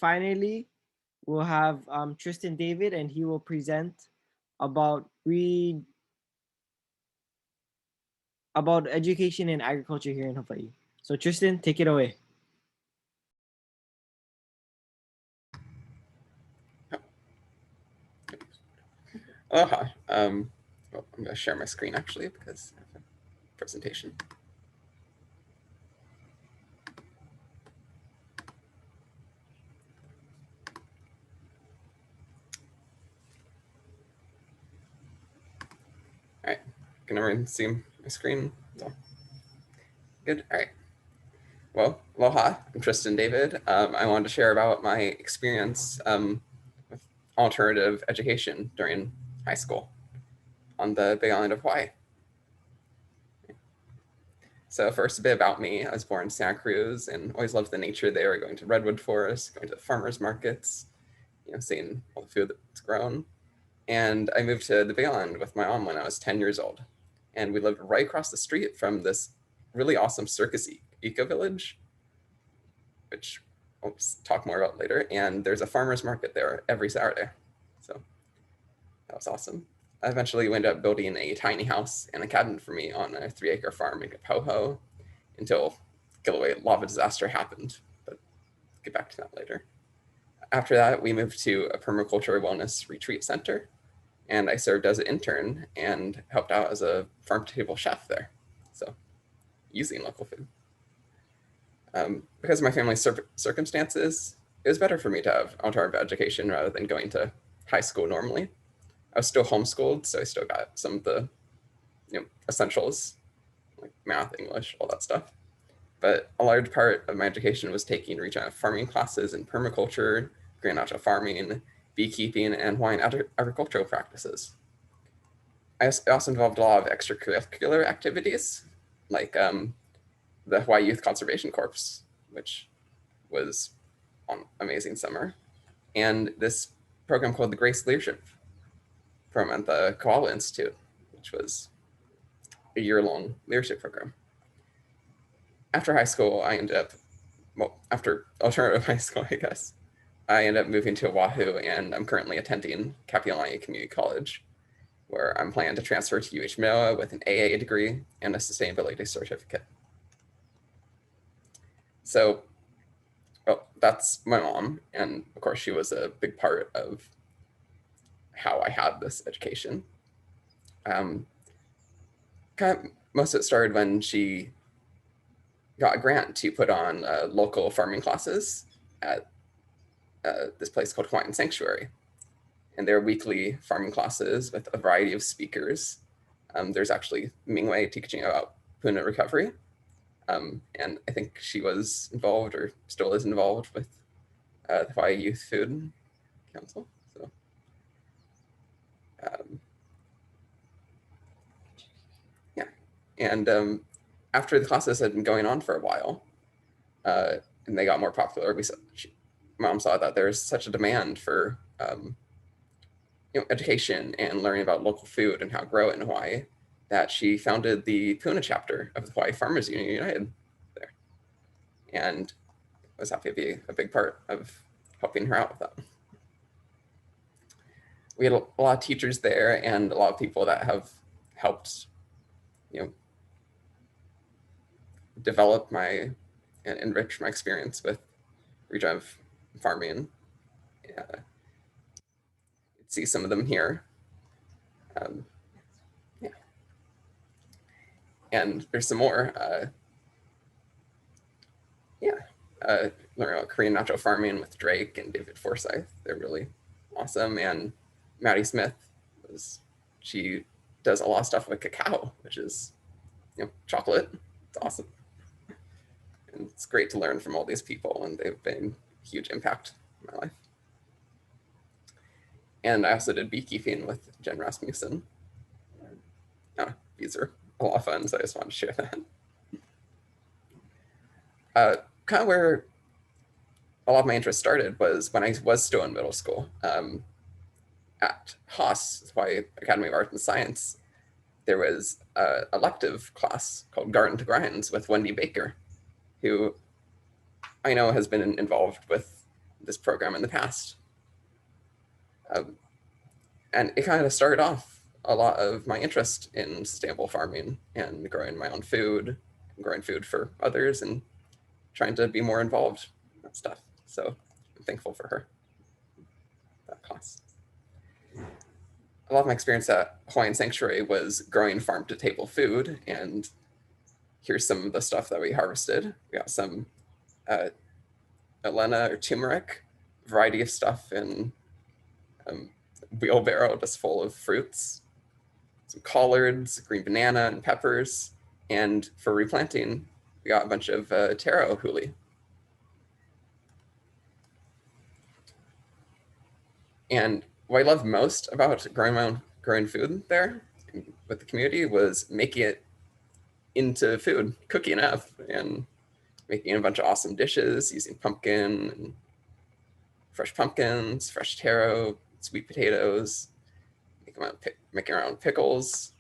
finally, we'll have Tristan David, and he will present about about education and agriculture here in Hawaii. So Tristan, take it away. Aloha. Well, I'm going to share my screen actually because I have a presentation. All right, can everyone see my screen? Good. All right. Well, aloha. I'm Tristan David. I wanted to share about my experience with alternative education during high school on the Big Island of Hawaii. So first, a bit about me. I was born in Santa Cruz and always loved the nature there, going to redwood forests, going to the farmers markets, seeing all the food that's grown. And I moved to the Big Island with my mom when I was 10 years old. And we lived right across the street from this really awesome Circus eco village, which I'll talk more about later. And there's a farmer's market there every Saturday. So that was awesome. I eventually ended up building a tiny house and a cabin for me on a 3-acre farm in Kapoho until Kilauea lava disaster happened. But I'll get back to that later. After that, we moved to a permaculture wellness retreat center, and I served as an intern and helped out as a farm-to-table chef there. So using local food. Because of my family's circumstances, it was better for me to have alternative education rather than going to high school normally. I was still homeschooled, so I still got some of the essentials like math, English, all that stuff. But a large part of my education was taking regional farming classes in permaculture, green Nacho farming, beekeeping, and Hawaiian agricultural practices. I also involved a lot of extracurricular activities, like the Hawaii Youth Conservation Corps, which was an amazing summer, and this program called the Grace Leadership Program at the Koala Institute, which was a year-long leadership program. After high school, after alternative high school, I guess, I ended up moving to Oahu, and I'm currently attending Kapiolani Community College, where I'm planning to transfer to UH Manoa with an AA degree and a sustainability certificate. So, that's my mom, and of course she was a big part of how I had this education. Most of it started when she got a grant to put on local farming classes at this place called Hawaiian Sanctuary. And they're weekly farming classes with a variety of speakers. There's actually Mingwei teaching about puna recovery. And I think she was involved or still is involved with the Hawaii Youth Food Council. So, yeah. And after the classes had been going on for a while, and they got more popular, Mom saw that there's such a demand for education and learning about local food and how to grow it in Hawaii, that she founded the Puna chapter of the Hawaii Farmers Union United there. And I was happy to be a big part of helping her out with that. We had a lot of teachers there and a lot of people that have helped, develop and enrich my experience with regenerative farming. See some of them here. Yeah. And there's some more. Learning about Korean Nacho farming with Drake and David Forsyth. They're really awesome. And Maddie Smith, she does a lot of stuff with cacao, which is, chocolate. It's awesome. And it's great to learn from all these people, and they've been a huge impact in my life. And I also did beekeeping with Jen Rasmussen. These are a lot of fun, so I just wanted to share that. Kind of where a lot of my interest started was when I was still in middle school. At Haas, Hawaii Academy of Art and Science, there was an elective class called Garden to Grinds with Wendy Baker, who I know has been involved with this program in the past. And it kind of started off a lot of my interest in sustainable farming and growing my own food, growing food for others, and trying to be more involved in that stuff. So I'm thankful for her, that class. A lot of my experience at Hawaiian Sanctuary was growing farm to table food, and here's some of the stuff that we harvested. We got some Elena or turmeric, variety of stuff in wheelbarrow just full of fruits, some collards, green banana, and peppers. And for replanting, we got a bunch of taro huli. And what I loved most about growing food there with the community was making it into food, cooking it up, and making a bunch of awesome dishes using pumpkin and fresh pumpkins, fresh taro, sweet potatoes, making our own pickles,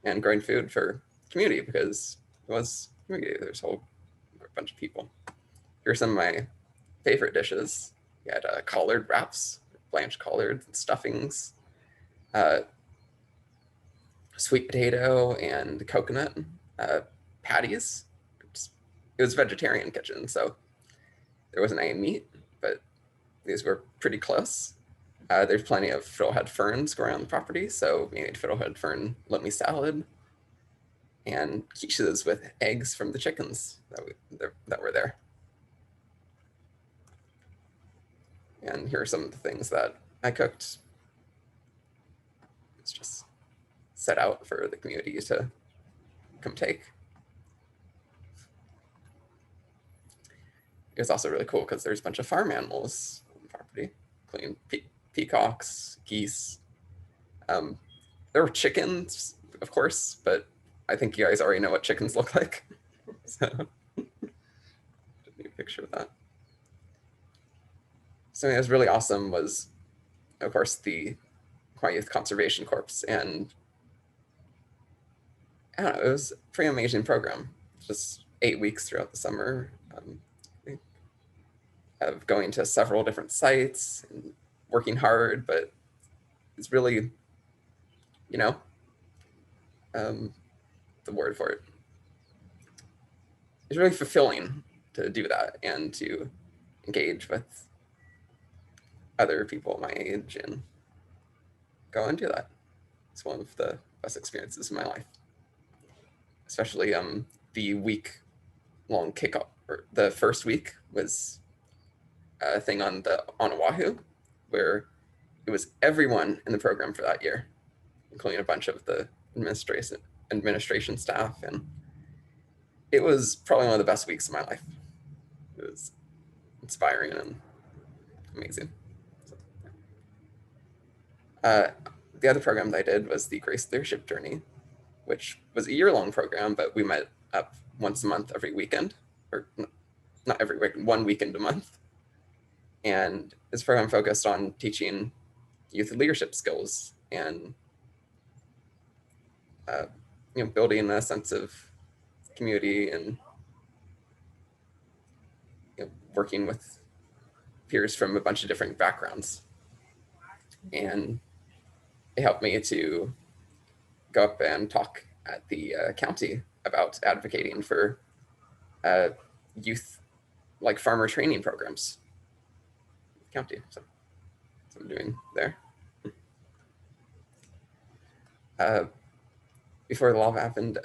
and growing food for community because it was community. There's a whole bunch of people. Here are some of my favorite dishes. We had collard wraps, blanched collards and stuffings, sweet potato and coconut patties. It was a vegetarian kitchen, so there wasn't any meat, but these were pretty close. There's plenty of fiddlehead ferns growing on the property, so we made fiddlehead fern lomi salad and quiches with eggs from the chickens that were there. And here are some of the things that I cooked. It's just set out for the community to come take. It was also really cool because there's a bunch of farm animals on the property, including peacocks, geese. There were chickens, of course, but I think you guys already know what chickens look like. So, just need a picture of that. Something that was really awesome was, of course, the Hawaii Youth Conservation Corps. And I don't know, it was a pretty amazing program. Just 8 weeks throughout the summer of going to several different sites and working hard, but it's really, the word for it. It's really fulfilling to do that and to engage with other people my age and go and do that. It's one of the best experiences in my life, especially the week-long kickoff. Or the first week was a thing on Oahu, where it was everyone in the program for that year, including a bunch of the administration staff, and it was probably one of the best weeks of my life. It was inspiring and amazing. The other program that I did was the Grace Leadership Journey, which was a year-long program, but we met up once a month every weekend, or not every week, one weekend a month. And this program focused on teaching youth leadership skills and building a sense of community and working with peers from a bunch of different backgrounds. And it helped me to go up and talk at the county about advocating for youth like farmer training programs. County, so that's what I'm doing there. Before the lava happened,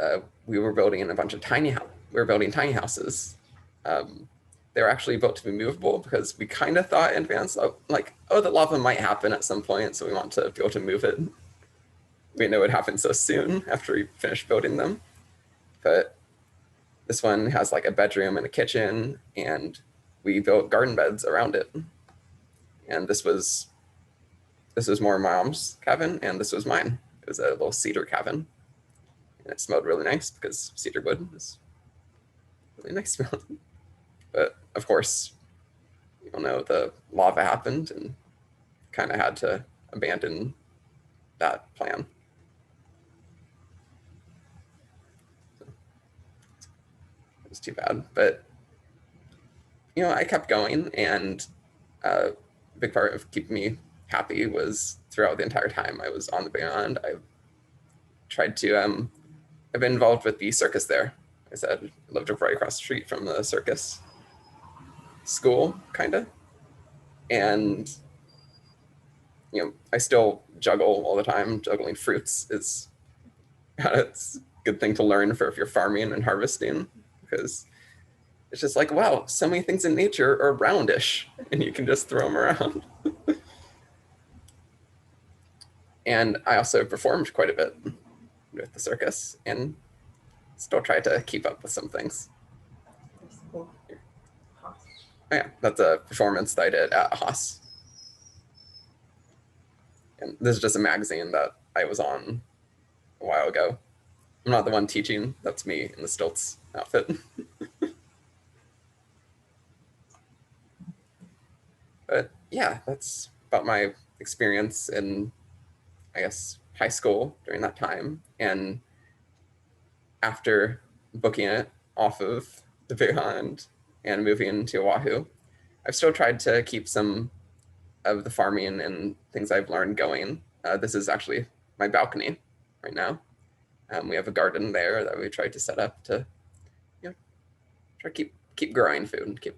we were building a bunch of tiny houses. They were actually built to be movable because we kind of thought in advance, the lava might happen at some point, so we want to be able to move it. We know it happened so soon after we finished building them. But this one has like a bedroom and a kitchen, and we built garden beds around it. And this was more Mom's cabin, and this was mine. It was a little cedar cabin, and it smelled really nice because cedar wood is really nice smelling. But of course, the lava happened and kind of had to abandon that plan. So it was too bad, but I kept going, and A big part of keeping me happy was throughout the entire time I was on the band, I tried to, I've been involved with the circus there. I said I lived right across the street from the circus school, kind of. And, I still juggle all the time. Juggling fruits is it's a good thing to learn for if you're farming and harvesting, because it's just like, wow, so many things in nature are roundish and you can just throw them around. And I also performed quite a bit with the circus and still try to keep up with some things. Oh, yeah, that's a performance that I did at Haas. And this is just a magazine that I was on a while ago. I'm not the one teaching, that's me in the stilts outfit. But yeah, that's about my experience in, I guess, high school during that time. And after booking it off of the Big Island and moving to Oahu, I've still tried to keep some of the farming and things I've learned going. This is actually my balcony right now. We have a garden there that we tried to set up to, try to keep growing food and keep,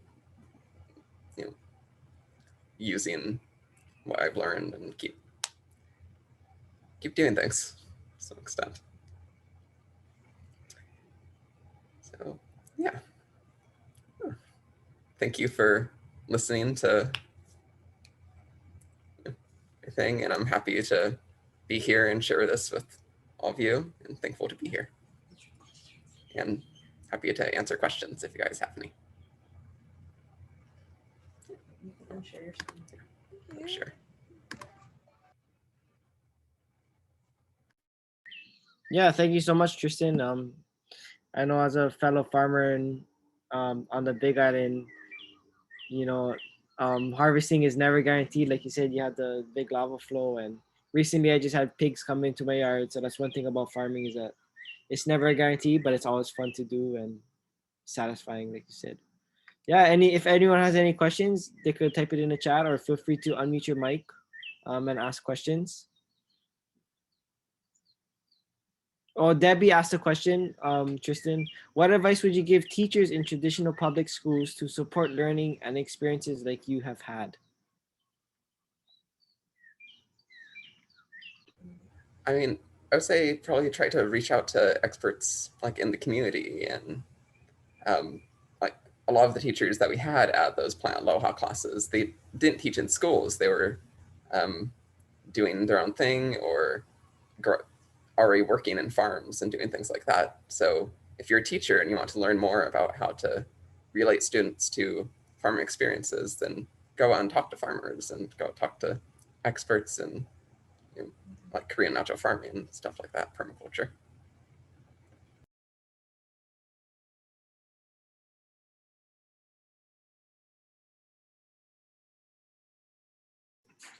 using what I've learned and keep doing things to some extent. So yeah, thank you for listening to everything, and I'm happy to be here and share this with all of you, and thankful to be here. And happy to answer questions if you guys have any. Sure. Yeah, thank you so much, Tristan. I know as a fellow farmer and on the Big Island, harvesting is never guaranteed. Like you said, you have the big lava flow, and recently I just had pigs come into my yard. So that's one thing about farming, is that it's never a guarantee, but it's always fun to do and satisfying, like you said. Yeah, if anyone has any questions, they could type it in the chat, or feel free to unmute your mic and ask questions. Oh, Debbie asked a question, Tristan. What advice would you give teachers in traditional public schools to support learning and experiences like you have had? I mean, I would say probably try to reach out to experts like in the community, and like a lot of the teachers that we had at those Plant Aloha classes, they didn't teach in schools. They were doing their own thing or already working in farms and doing things like that. So if you're a teacher and you want to learn more about how to relate students to farming experiences, then go out and talk to farmers and go talk to experts in, like Korean Nacho farming and stuff like that, permaculture.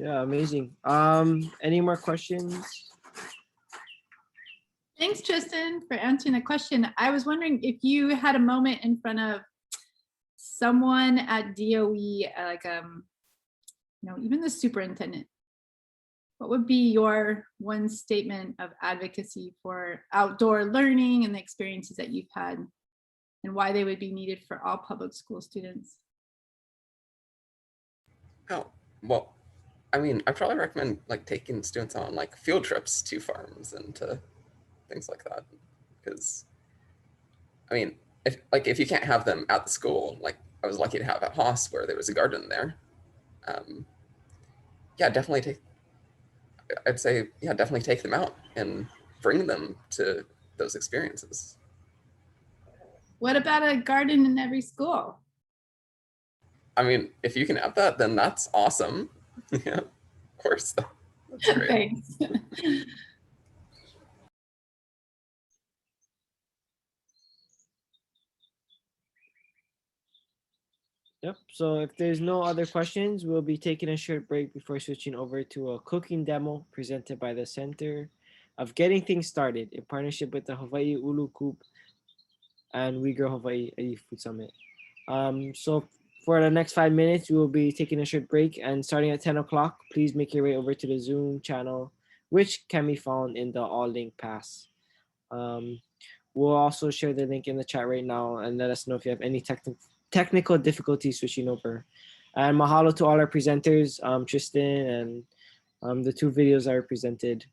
Yeah, amazing. Any more questions? Thanks, Tristan, for answering the question. I was wondering if you had a moment in front of someone at DOE, like even the superintendent, what would be your one statement of advocacy for outdoor learning and the experiences that you've had, and why they would be needed for all public school students? Oh, well, I mean, I probably recommend like taking students on like field trips to farms and to things like that, because I mean, if you can't have them at the school, like I was lucky to have at Haas where there was a garden there. Yeah, definitely take. I'd say, yeah, definitely take them out and bring them to those experiences. What about a garden in every school? I mean, if you can have that, then that's awesome. Yeah, of course. That's great. Thanks. Yep. So if there's no other questions, we'll be taking a short break before switching over to a cooking demo presented by the Center of Getting Things Started in partnership with the Hawaii Ulu Coop and We Grow Hawaii Food Summit. So For the next 5 minutes, we will be taking a short break, and starting at 10 o'clock, please make your way over to the Zoom channel, which can be found in the All Link Pass. We'll also share the link in the chat right now, and let us know if you have any technical difficulties switching over. And mahalo to all our presenters, Tristan and the 2 videos I presented,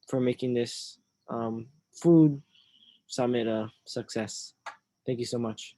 for making this food summit a success. Thank you so much.